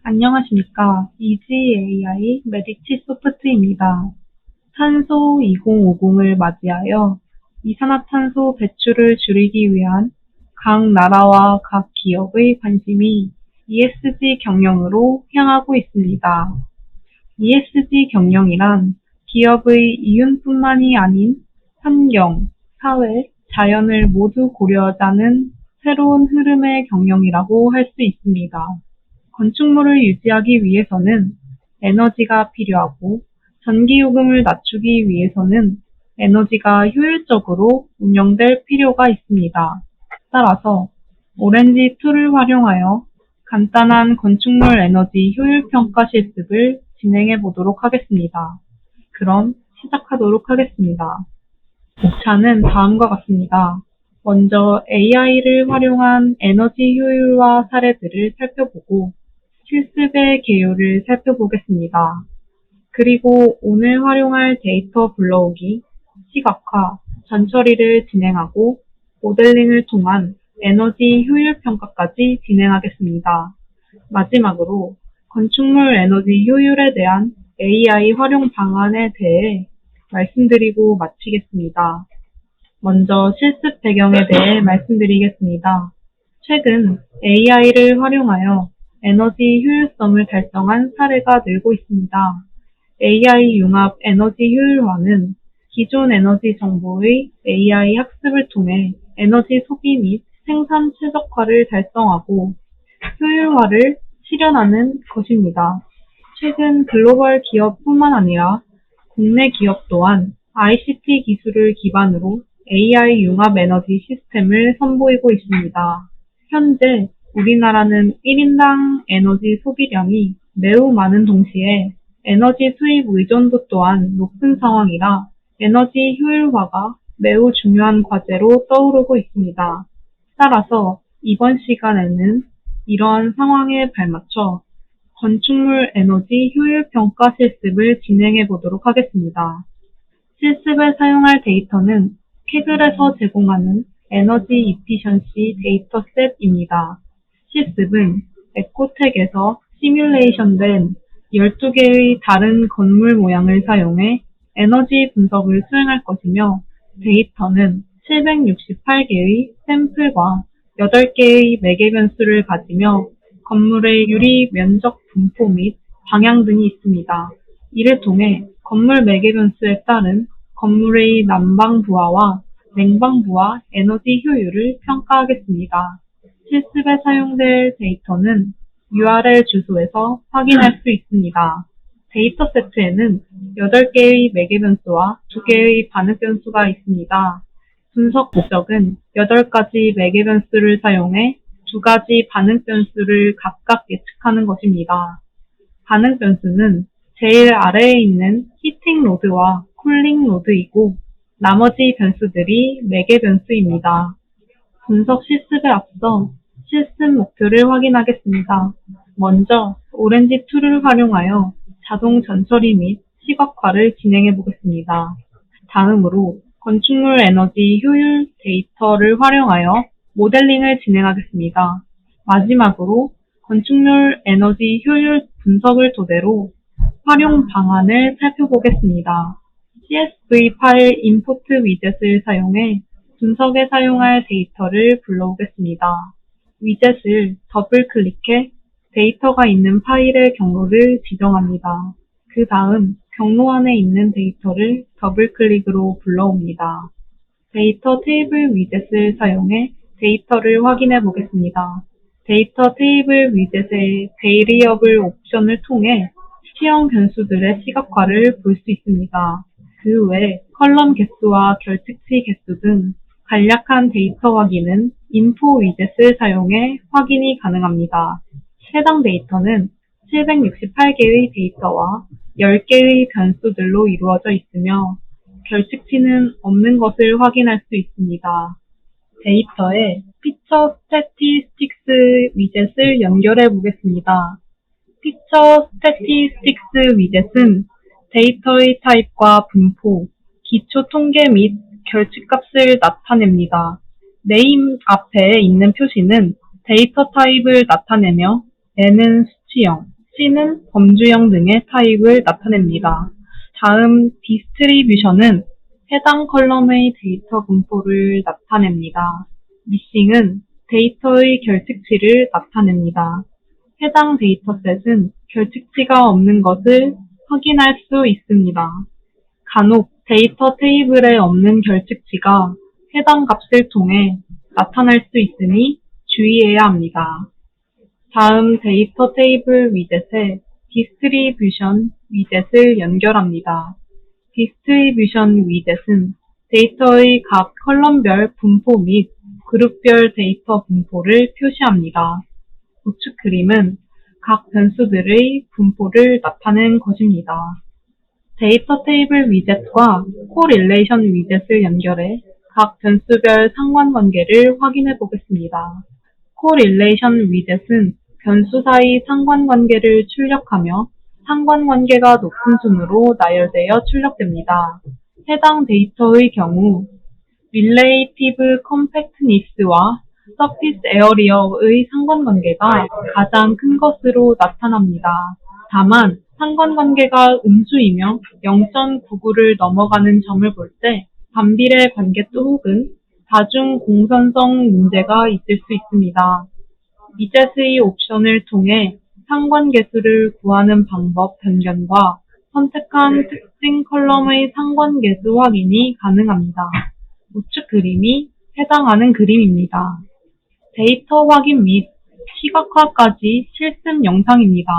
안녕하십니까. EGAI 메디치 소프트입니다. 탄소 2050을 맞이하여 이산화탄소 배출을 줄이기 위한 각 나라와 각 기업의 관심이 ESG 경영으로 향하고 있습니다. ESG 경영이란 기업의 이윤뿐만이 아닌 환경, 사회, 자연을 모두 고려하자는 새로운 흐름의 경영이라고 할 수 있습니다. 건축물을 유지하기 위해서는 에너지가 필요하고 전기요금을 낮추기 위해서는 에너지가 효율적으로 운영될 필요가 있습니다. 따라서 오렌지2를 활용하여 간단한 건축물 에너지 효율 평가 실습을 진행해 보도록 하겠습니다. 그럼 시작하도록 하겠습니다. 목차는 다음과 같습니다. 먼저 AI를 활용한 에너지 효율화 사례들을 살펴보고 실습의 개요를 살펴보겠습니다. 그리고 오늘 활용할 데이터 불러오기, 시각화, 전처리를 진행하고 모델링을 통한 에너지 효율 평가까지 진행하겠습니다. 마지막으로 건축물 에너지 효율에 대한 AI 활용 방안에 대해 말씀드리고 마치겠습니다. 먼저 실습 배경에 대해 말씀드리겠습니다. 최근 AI를 활용하여 에너지 효율성을 달성한 사례가 늘고 있습니다. AI 융합 에너지 효율화는 기존 에너지 정보의 AI 학습을 통해 에너지 소비 및 생산 최적화를 달성하고 효율화를 실현하는 것입니다. 최근 글로벌 기업뿐만 아니라 국내 기업 또한 ICT 기술을 기반으로 AI 융합 에너지 시스템을 선보이고 있습니다. 현재 우리나라는 1인당 에너지 소비량이 매우 많은 동시에 에너지 수입 의존도 또한 높은 상황이라 에너지 효율화가 매우 중요한 과제로 떠오르고 있습니다. 따라서 이번 시간에는 이러한 상황에 발맞춰 건축물 에너지 효율 평가 실습을 진행해 보도록 하겠습니다. 실습에 사용할 데이터는 캐글에서 제공하는 에너지 이피션시 데이터셋입니다. 실습은 에코텍에서 시뮬레이션된 12개의 다른 건물 모양을 사용해 에너지 분석을 수행할 것이며 데이터는 768개의 샘플과 8개의 매개 변수를 가지며 건물의 유리 면적 분포 및 방향 등이 있습니다. 이를 통해 건물 매개 변수에 따른 건물의 난방 부하와 냉방 부하 에너지 효율을 평가하겠습니다. 실습에 사용될 데이터는 URL 주소에서 확인할 수 있습니다. 데이터 세트에는 8개의 매개 변수와 2개의 반응 변수가 있습니다. 분석 목적은 8가지 매개 변수를 사용해 2가지 반응 변수를 각각 예측하는 것입니다. 반응 변수는 제일 아래에 있는 히팅 로드와 쿨링 로드이고 나머지 변수들이 매개 변수입니다. 분석 실습에 앞서 실습 목표를 확인하겠습니다. 먼저 오렌지2를 활용하여 자동 전처리 및 시각화를 진행해 보겠습니다. 다음으로 건축물 에너지 효율 데이터를 활용하여 모델링을 진행하겠습니다. 마지막으로 건축물 에너지 효율 분석을 토대로 활용 방안을 살펴보겠습니다. CSV 파일 임포트 위젯을 사용해 분석에 사용할 데이터를 불러오겠습니다. 위젯을 더블 클릭해 데이터가 있는 파일의 경로를 지정합니다. 그 다음 경로 안에 있는 데이터를 더블 클릭으로 불러옵니다. 데이터 테이블 위젯을 사용해 데이터를 확인해 보겠습니다. 데이터 테이블 위젯의 베리어블 옵션을 통해 시형 변수들의 시각화를 볼 수 있습니다. 그 외 컬럼 개수와 결측치 개수 등 간략한 데이터 확인은 인포 위젯을 사용해 확인이 가능합니다. 해당 데이터는 768개의 데이터와 10개의 변수들로 이루어져 있으며 결측치는 없는 것을 확인할 수 있습니다. 데이터에 피처 스태티스틱스 위젯을 연결해 보겠습니다. 피처 스태티스틱스 위젯은 데이터의 타입과 분포, 기초 통계 및 결측값을 나타냅니다. 네임 앞에 있는 표시는 데이터 타입을 나타내며 N은 수치형, C는 범주형 등의 타입을 나타냅니다. 다음 디스트리뷰션은 해당 컬럼의 데이터 분포를 나타냅니다. 미싱은 데이터의 결측치를 나타냅니다. 해당 데이터셋은 결측치가 없는 것을 확인할 수 있습니다. 간혹 데이터 테이블에 없는 결측치가 해당 값을 통해 나타날 수 있으니 주의해야 합니다. 다음 데이터 테이블 위젯에 디스트리뷰션 위젯을 연결합니다. 디스트리뷰션 위젯은 데이터의 각 컬럼별 분포 및 그룹별 데이터 분포를 표시합니다. 우측 그림은 각 변수들의 분포를 나타낸 것입니다. 데이터 테이블 위젯과 코릴레이션 위젯을 연결해 각 변수별 상관관계를 확인해 보겠습니다. 코릴레이션 위젯은 변수 사이 상관관계를 출력하며 상관관계가 높은 순으로 나열되어 출력됩니다. 해당 데이터의 경우 Relative Compactness와 Surface Area의 상관관계가 가장 큰 것으로 나타납니다. 다만 상관관계가 음수이며 0.99를 넘어가는 점을 볼 때 반비례 관계도 혹은 다중 공선성 문제가 있을 수 있습니다. 위젯의 옵션을 통해 상관계수를 구하는 방법 변경과 선택한 특징 컬럼의 상관계수 확인이 가능합니다. 우측 그림이 해당하는 그림입니다. 데이터 확인 및 시각화까지 실습 영상입니다.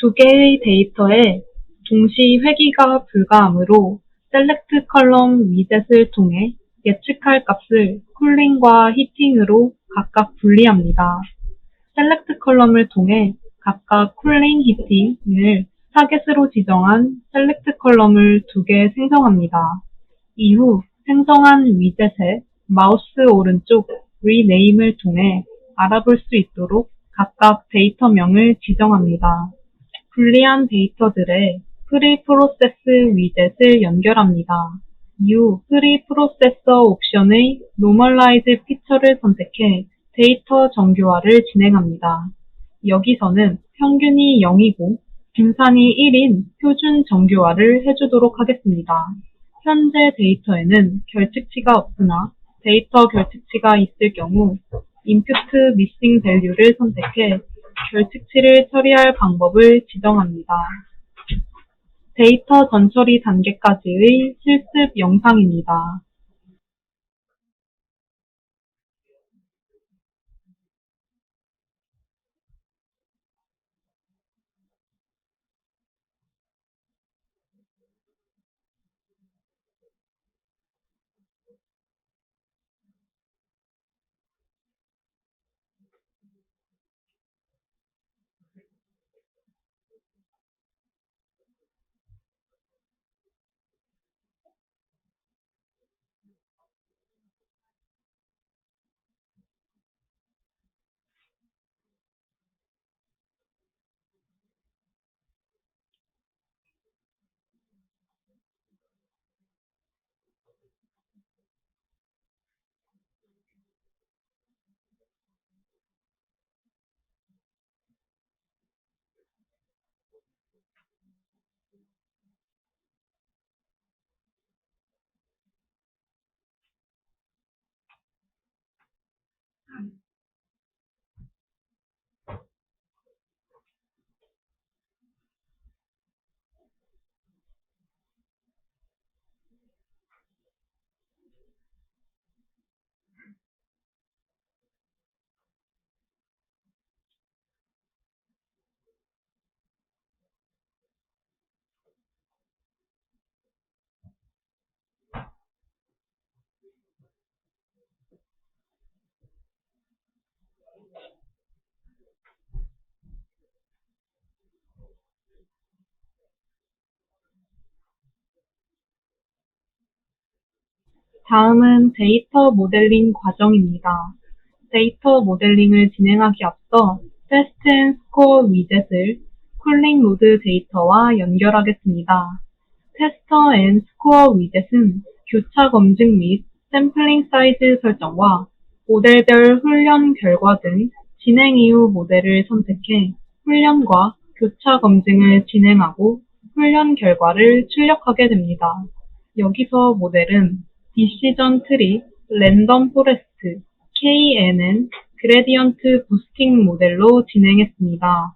두 개의 데이터에 동시 회귀가 불가하므로 셀렉트 컬럼 위젯을 통해 예측할 값을 쿨링과 히팅으로 각각 분리합니다. 셀렉트 컬럼을 통해 각각 쿨링, 히팅을 타겟으로 지정한 셀렉트 컬럼을 두 개 생성합니다. 이후 생성한 위젯에 마우스 오른쪽 리네임을 통해 알아볼 수 있도록 각각 데이터명을 지정합니다. 불리한 데이터들의 프리프로세스 위젯을 연결합니다. 이후 프리프로세서 옵션의 노멀라이즈 피처를 선택해 데이터 정교화를 진행합니다. 여기서는 평균이 0이고 분산이 1인 표준 정교화를 해주도록 하겠습니다. 현재 데이터에는 결측치가 없으나 데이터 결측치가 있을 경우 input missing value를 선택해 결측치를 처리할 방법을 지정합니다. 데이터 전처리 단계까지의 실습 영상입니다. 다음은 데이터 모델링 과정입니다. 데이터 모델링을 진행하기 앞서 테스트 앤 스코어 위젯을 쿨링 노드 데이터와 연결하겠습니다. 테스터 앤 스코어 위젯은 교차 검증 및 샘플링 사이즈 설정과 모델별 훈련 결과 등 진행 이후 모델을 선택해 훈련과 교차 검증을 진행하고 훈련 결과를 출력하게 됩니다. 여기서 모델은 디시전 트리, 랜덤 포레스트, KNN, 그레디언트 부스팅 모델로 진행했습니다.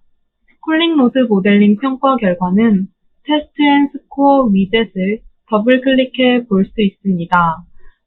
쿨링 노드 모델링 평가 결과는 테스트 앤 스코어 위젯을 더블 클릭해 볼 수 있습니다.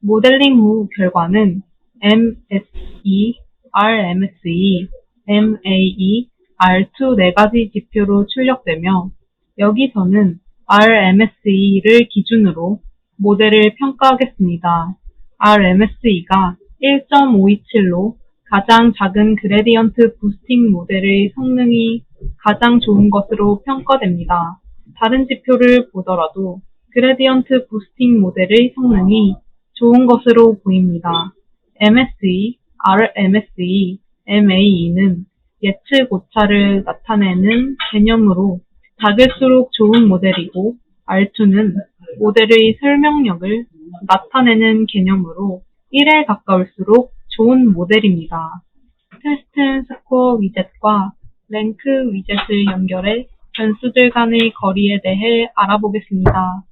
모델링 후 결과는 MSE, RMSE, MAE, R2 4가지 지표로 출력되며 여기서는 RMSE를 기준으로 모델을 평가하겠습니다. RMSE가 1.527로 가장 작은 그레디언트 부스팅 모델의 성능이 가장 좋은 것으로 평가됩니다. 다른 지표를 보더라도 그레디언트 부스팅 모델의 성능이 좋은 것으로 보입니다. MSE, RMSE, MAE는 예측 오차를 나타내는 개념으로 작을수록 좋은 모델이고 R2는 모델의 설명력을 나타내는 개념으로 1에 가까울수록 좋은 모델입니다. 테스트 앤 스코어 위젯과 랭크 위젯을 연결해 변수들 간의 거리에 대해 알아보겠습니다.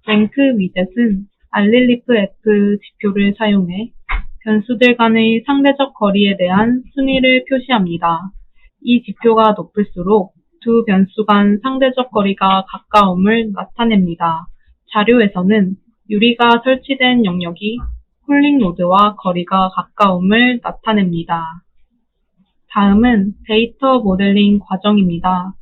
랭크 위젯은 알릴리프 F 지표를 사용해 변수들 간의 상대적 거리에 대한 순위를 표시합니다. 이 지표가 높을수록 두 변수 간 상대적 거리가 가까움을 나타냅니다. 자료에서는 유리가 설치된 영역이 쿨링 노드와 거리가 가까움을 나타냅니다. 다음은 데이터 모델링 과정입니다.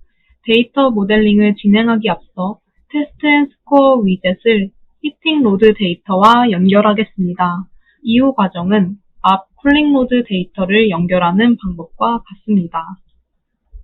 데이터 모델링을 진행하기 앞서 테스트 앤 스코어 위젯을 히팅 로드 데이터와 연결하겠습니다. 이후 과정은 앞 쿨링 로드 데이터를 연결하는 방법과 같습니다.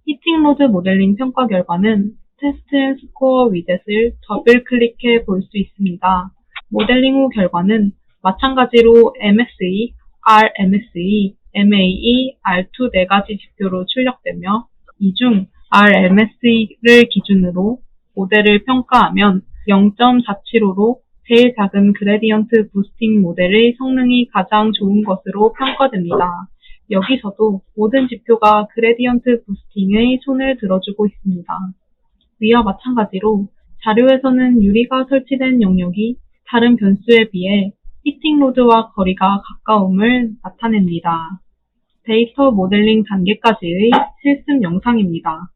히팅 로드 모델링 평가 결과는 테스트 앤 스코어 위젯을 더블 클릭해 볼 수 있습니다. 모델링 후 결과는 마찬가지로 MSE, RMSE, MAE, R2 네 가지 지표로 출력되며 이 중 RMSE를 기준으로 모델을 평가하면 0.475로 제일 작은 그레디언트 부스팅 모델의 성능이 가장 좋은 것으로 평가됩니다. 여기서도 모든 지표가 그레디언트 부스팅의 손을 들어주고 있습니다. 위와 마찬가지로 자료에서는 유리가 설치된 영역이 다른 변수에 비해 히팅 로드와 거리가 가까움을 나타냅니다. 데이터 모델링 단계까지의 실습 영상입니다.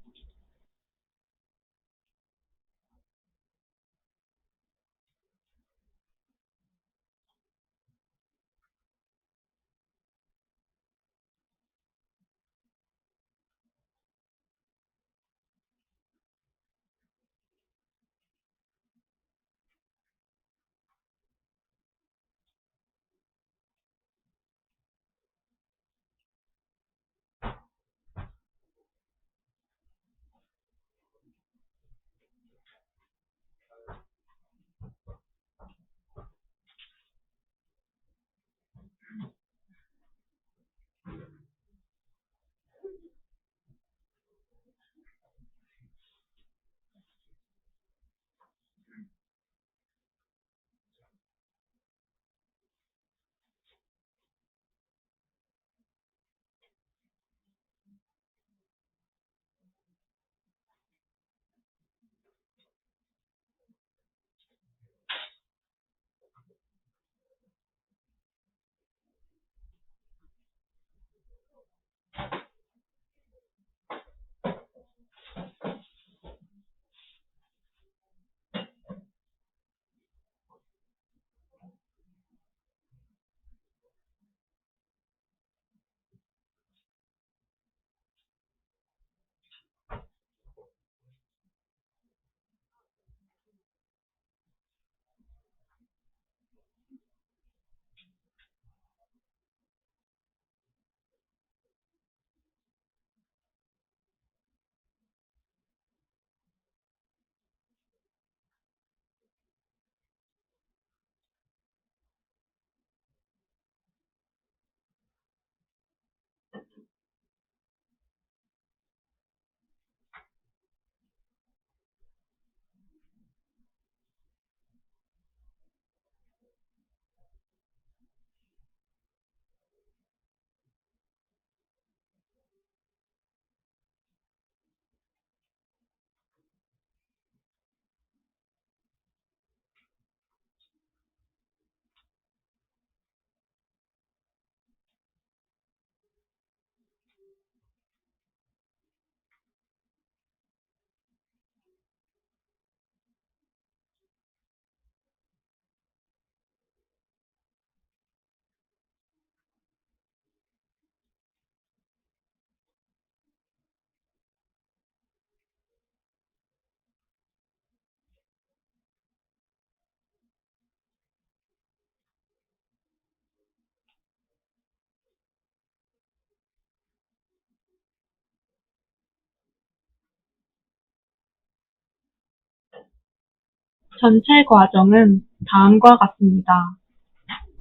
전체 과정은 다음과 같습니다.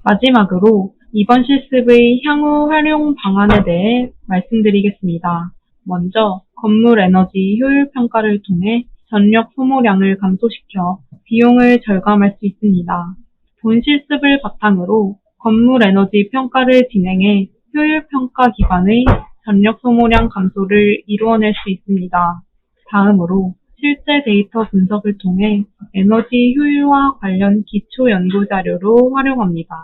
마지막으로 이번 실습의 향후 활용 방안에 대해 말씀드리겠습니다. 먼저 건물 에너지 효율 평가를 통해 전력 소모량을 감소시켜 비용을 절감할 수 있습니다. 본 실습을 바탕으로 건물 에너지 평가를 진행해 효율 평가 기반의 전력 소모량 감소를 이루어낼 수 있습니다. 다음으로 실제 데이터 분석을 통해 에너지 효율화 관련 기초 연구 자료로 활용합니다.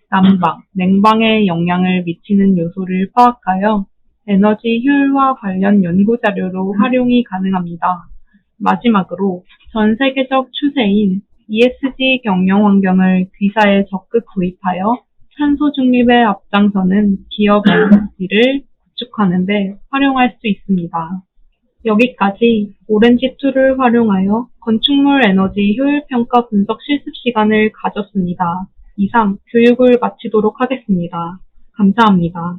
난방, 냉방에 영향을 미치는 요소를 파악하여 에너지 효율화 관련 연구 자료로 활용이 가능합니다. 마지막으로 전 세계적 추세인 ESG 경영 환경을 귀사에 적극 도입하여 탄소 중립에 앞장서는 기업 에너지를 구축하는 데 활용할 수 있습니다. 여기까지 오렌지2를 활용하여 건축물 에너지 효율 평가 분석 실습 시간을 가졌습니다. 이상 교육을 마치도록 하겠습니다. 감사합니다.